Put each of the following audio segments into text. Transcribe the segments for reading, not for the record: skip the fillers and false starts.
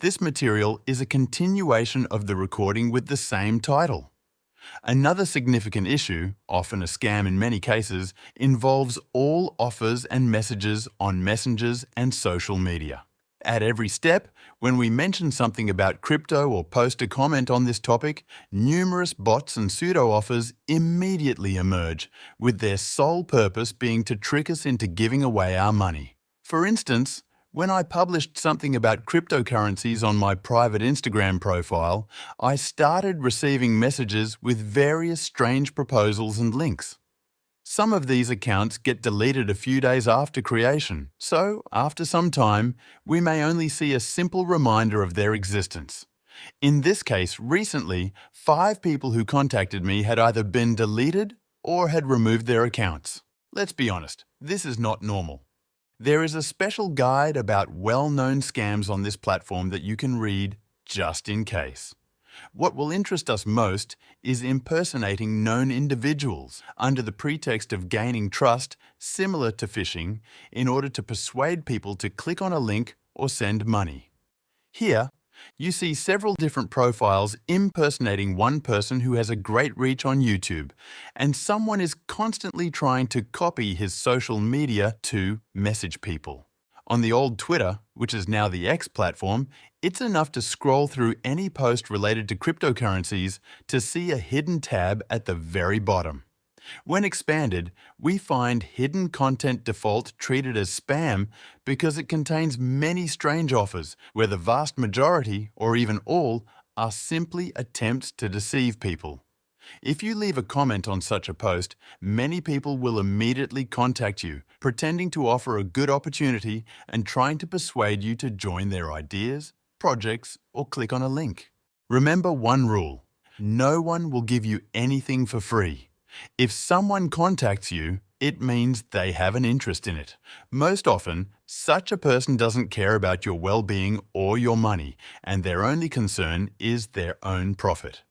This material is a continuation of the recording with the same title. Another significant issue, often a scam in many cases, involves all offers and messages on messengers and social media. At every step, when we mention something about crypto or post a comment on this topic, numerous bots and pseudo-offers immediately emerge, with their sole purpose being to trick us into giving away our money. For instance, when I published something about cryptocurrencies on my private Instagram profile, I started receiving messages with various strange proposals and links. Some of these accounts get deleted a few days after creation, so after some time, we may only see a simple reminder of their existence. In this case, recently, 5 people who contacted me had either been deleted or had removed their accounts. Let's be honest, this is not normal. There is a special guide about well-known scams on this platform that you can read just in case. What will interest us most is impersonating known individuals under the pretext of gaining trust, similar to phishing, in order to persuade people to click on a link or send money. Here, you see several different profiles impersonating one person who has a great reach on YouTube, and someone is constantly trying to copy his social media to message people. On the old Twitter, which is now the X platform, it's enough to scroll through any post related to cryptocurrencies to see a hidden tab at the very bottom. When expanded, we find hidden content default treated as spam because it contains many strange offers where the vast majority, or even all, are simply attempts to deceive people. If you leave a comment on such a post, many people will immediately contact you, pretending to offer a good opportunity and trying to persuade you to join their ideas, projects, or click on a link. Remember one rule: no one will give you anything for free. If someone contacts you, it means they have an interest in it. Most often, such a person doesn't care about your well-being or your money, and their only concern is their own profit.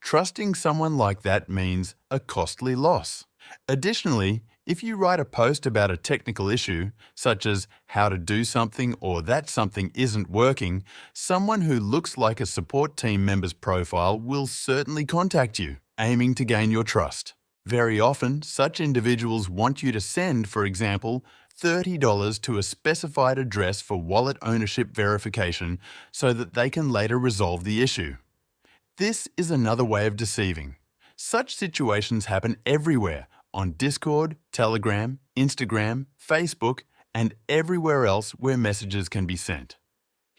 Trusting someone like that means a costly loss. Additionally, if you write a post about a technical issue, such as how to do something or that something isn't working, someone who looks like a support team member's profile will certainly contact you, aiming to gain your trust. Very often, such individuals want you to send, for example, $30 to a specified address for wallet ownership verification so that they can later resolve the issue. This is another way of deceiving. Such situations happen everywhere, on Discord, Telegram, Instagram, Facebook, and everywhere else where messages can be sent.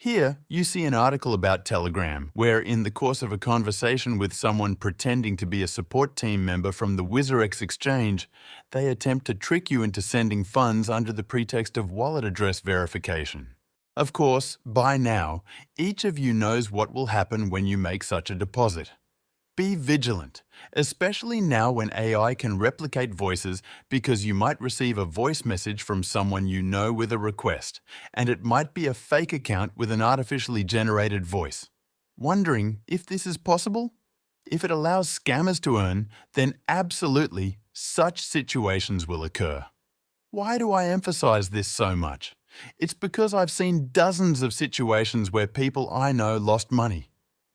Here, you see an article about Telegram, where in the course of a conversation with someone pretending to be a support team member from the WizardX exchange, they attempt to trick you into sending funds under the pretext of wallet address verification. Of course, by now, each of you knows what will happen when you make such a deposit. Be vigilant, especially now when AI can replicate voices, because you might receive a voice message from someone you know with a request, and it might be a fake account with an artificially generated voice. Wondering if this is possible? If it allows scammers to earn, then absolutely such situations will occur. Why do I emphasize this so much? It's because I've seen dozens of situations where people I know lost money.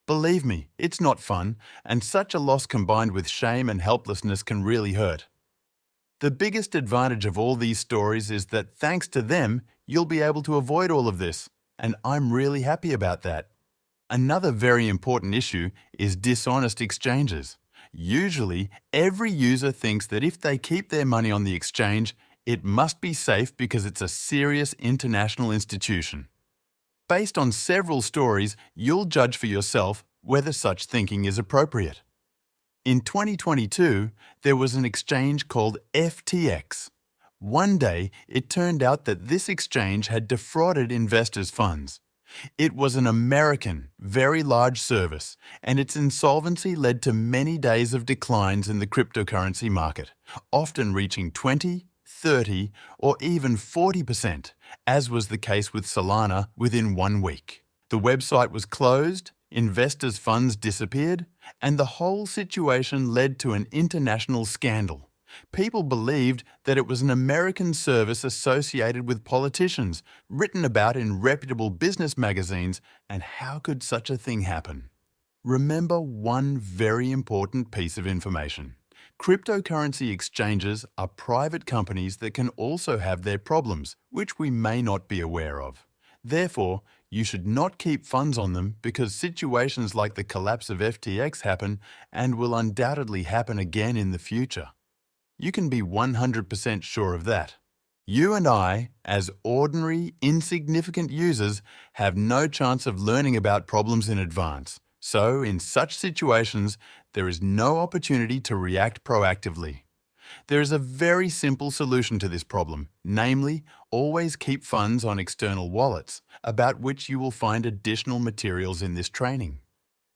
Believe me, it's not fun, and such a loss combined with shame and helplessness can really hurt. The biggest advantage of all these stories is that thanks to them, you'll be able to avoid all of this, and I'm really happy about that. Another very important issue is dishonest exchanges. Usually, every user thinks that if they keep their money on the exchange, it must be safe because it's a serious international institution. Based on several stories, you'll judge for yourself whether such thinking is appropriate. In 2022, there was an exchange called FTX. One day, it turned out that this exchange had defrauded investors' funds. It was an American, very large service, and its insolvency led to many days of declines in the cryptocurrency market, often reaching 20, 30, or even 40%, as was the case with Solana within 1 week. The website was closed, investors' funds disappeared, and the whole situation led to an international scandal. People believed that it was an American service associated with politicians, written about in reputable business magazines, and how could such a thing happen? Remember one very important piece of information. Cryptocurrency exchanges are private companies that can also have their problems, which we may not be aware of. Therefore, you should not keep funds on them because situations like the collapse of FTX happen and will undoubtedly happen again in the future. You can be 100% sure of that. You and I, as ordinary, insignificant users, have no chance of learning about problems in advance. So, in such situations, there is no opportunity to react proactively. There is a very simple solution to this problem, namely, always keep funds on external wallets, about which you will find additional materials in this training.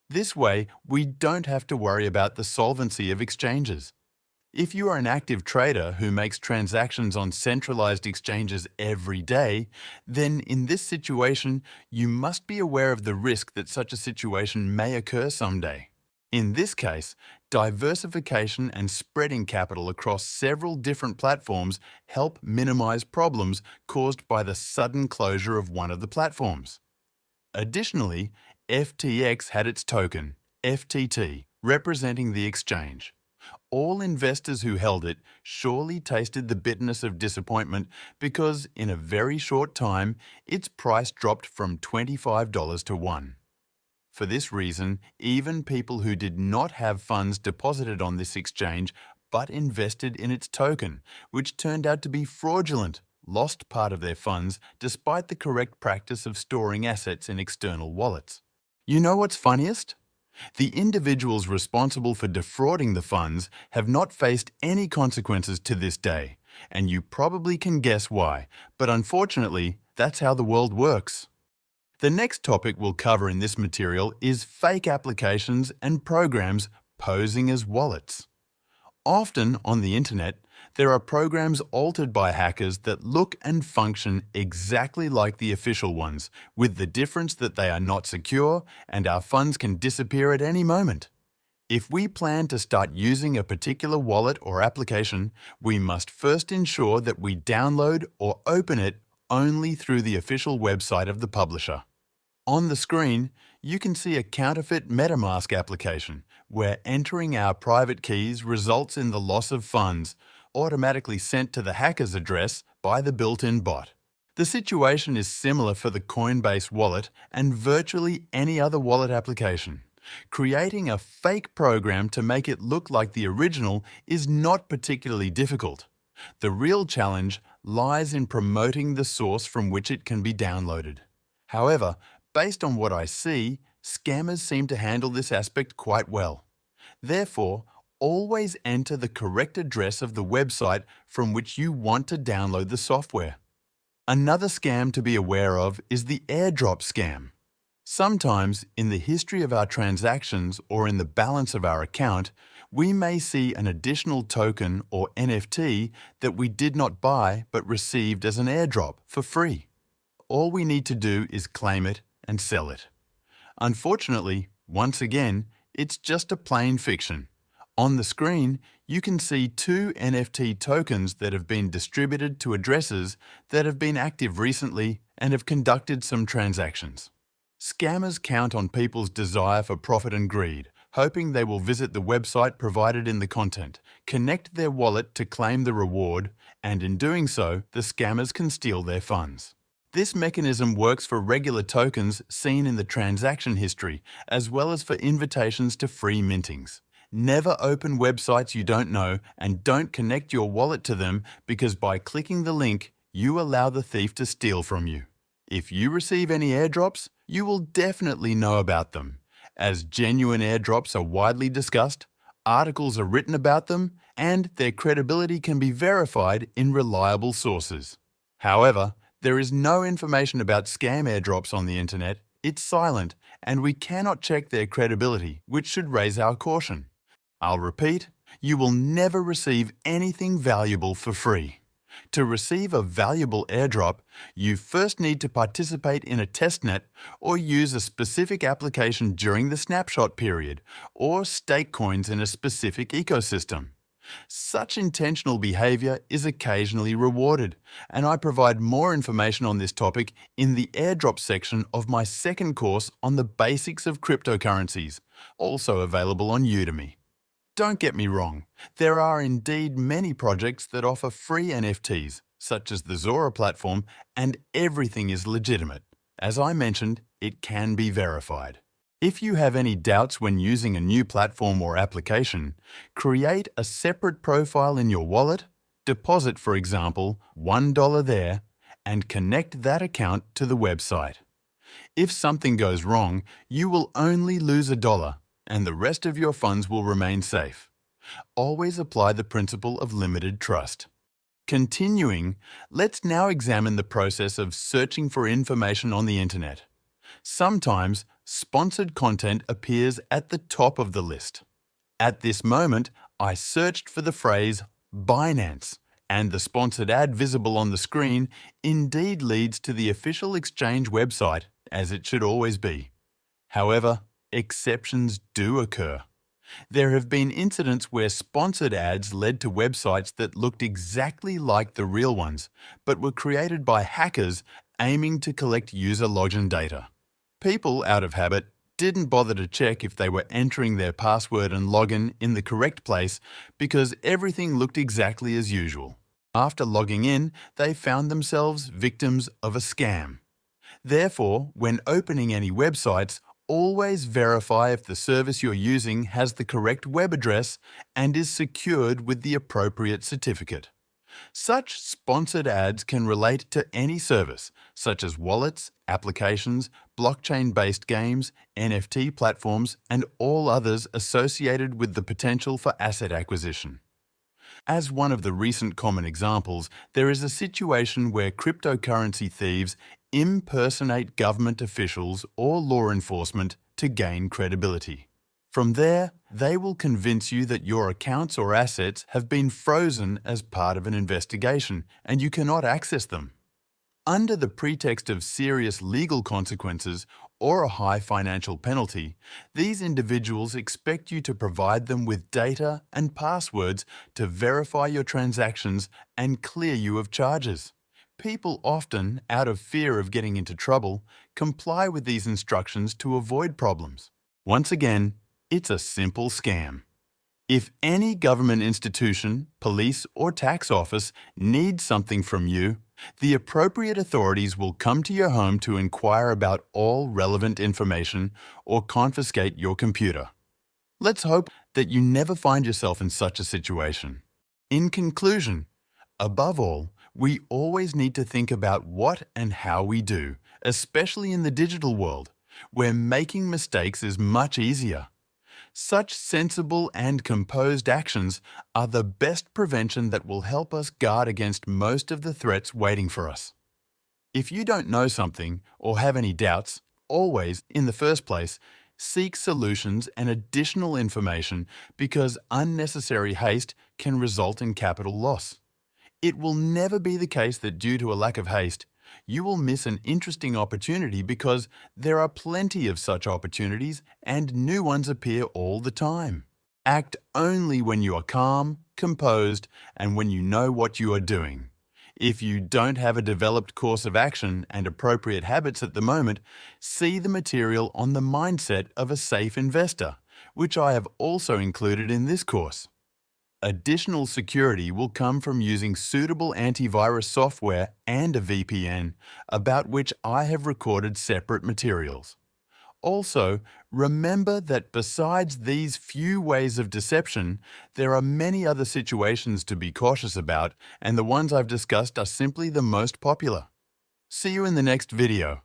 This way, we don't have to worry about the solvency of exchanges. If you are an active trader who makes transactions on centralized exchanges every day, then in this situation, you must be aware of the risk that such a situation may occur someday. In this case, diversification and spreading capital across several different platforms help minimize problems caused by the sudden closure of one of the platforms. Additionally, FTX had its token, FTT, representing the exchange. All investors who held it surely tasted the bitterness of disappointment because, in a very short time, its price dropped from $25 to $1. For this reason, even people who did not have funds deposited on this exchange but invested in its token, which turned out to be fraudulent, lost part of their funds despite the correct practice of storing assets in external wallets. You know what's funniest? The individuals responsible for defrauding the funds have not faced any consequences to this day, and you probably can guess why, but unfortunately, that's how the world works. The next topic we'll cover in this material is fake applications and programs posing as wallets. Often on the internet, there are programs altered by hackers that look and function exactly like the official ones, with the difference that they are not secure and our funds can disappear at any moment. If we plan to start using a particular wallet or application, we must first ensure that we download or open it only through the official website of the publisher. On the screen, you can see a counterfeit MetaMask application, where entering our private keys results in the loss of funds, automatically sent to the hacker's address by the built-in bot. The situation is similar for the Coinbase wallet and virtually any other wallet application. Creating a fake program to make it look like the original is not particularly difficult. The real challenge lies in promoting the source from which it can be downloaded. However, based on what I see, scammers seem to handle this aspect quite well. Therefore, always enter the correct address of the website from which you want to download the software. Another scam to be aware of is the airdrop scam. Sometimes, in the history of our transactions or in the balance of our account, we may see an additional token or NFT that we did not buy but received as an airdrop for free. All we need to do is claim it and sell it. Unfortunately, once again, it's just a plain fiction. On the screen, you can see 2 NFT tokens that have been distributed to addresses that have been active recently and have conducted some transactions. Scammers count on people's desire for profit and greed, hoping they will visit the website provided in the content, connect their wallet to claim the reward, and in doing so, the scammers can steal their funds. This mechanism works for regular tokens seen in the transaction history, as well as for invitations to free mintings. Never open websites you don't know and don't connect your wallet to them because by clicking the link, you allow the thief to steal from you. If you receive any airdrops, you will definitely know about them, as genuine airdrops are widely discussed, articles are written about them, and their credibility can be verified in reliable sources. However, there is no information about scam airdrops on the internet, it's silent, and we cannot check their credibility, which should raise our caution. I'll repeat, you will never receive anything valuable for free. To receive a valuable airdrop, you first need to participate in a testnet or use a specific application during the snapshot period, or stake coins in a specific ecosystem. Such intentional behavior is occasionally rewarded, and I provide more information on this topic in the airdrop section of my second course on the basics of cryptocurrencies, also available on Udemy. Don't get me wrong, there are indeed many projects that offer free NFTs, such as the Zora platform, and everything is legitimate. As I mentioned, it can be verified. If you have any doubts when using a new platform or application, create a separate profile in your wallet, deposit, for example, $1 there, and connect that account to the website. If something goes wrong, you will only lose $1, and the rest of your funds will remain safe. Always apply the principle of limited trust. Continuing, let's now examine the process of searching for information on the internet. Sometimes, sponsored content appears at the top of the list. At this moment, I searched for the phrase Binance, and the sponsored ad visible on the screen indeed leads to the official exchange website, as it should always be. However, exceptions do occur. There have been incidents where sponsored ads led to websites that looked exactly like the real ones, but were created by hackers aiming to collect user login data. People, out of habit, didn't bother to check if they were entering their password and login in the correct place because everything looked exactly as usual. After logging in, they found themselves victims of a scam. Therefore, when opening any websites, always verify if the service you're using has the correct web address and is secured with the appropriate certificate. Such sponsored ads can relate to any service, such as wallets, applications, blockchain-based games, NFT platforms, and all others associated with the potential for asset acquisition. As one of the recent common examples, there is a situation where cryptocurrency thieves impersonate government officials or law enforcement to gain credibility. From there, they will convince you that your accounts or assets have been frozen as part of an investigation and you cannot access them. Under the pretext of serious legal consequences or a high financial penalty, these individuals expect you to provide them with data and passwords to verify your transactions and clear you of charges. People often, out of fear of getting into trouble, comply with these instructions to avoid problems. Once again, it's a simple scam. If any government institution, police, or tax office needs something from you, the appropriate authorities will come to your home to inquire about all relevant information or confiscate your computer. Let's hope that you never find yourself in such a situation. In conclusion, above all, we always need to think about what and how we do, especially in the digital world, where making mistakes is much easier. Such sensible and composed actions are the best prevention that will help us guard against most of the threats waiting for us. If you don't know something or have any doubts, always, in the first place, seek solutions and additional information because unnecessary haste can result in capital loss. It will never be the case that due to a lack of haste, you will miss an interesting opportunity because there are plenty of such opportunities and new ones appear all the time. Act only when you are calm, composed, and when you know what you are doing. If you don't have a developed course of action and appropriate habits at the moment, see the material on the mindset of a safe investor, which I have also included in this course. Additional security will come from using suitable antivirus software and a VPN, about which I have recorded separate materials. Also, remember that besides these few ways of deception, there are many other situations to be cautious about, and the ones I've discussed are simply the most popular. See you in the next video.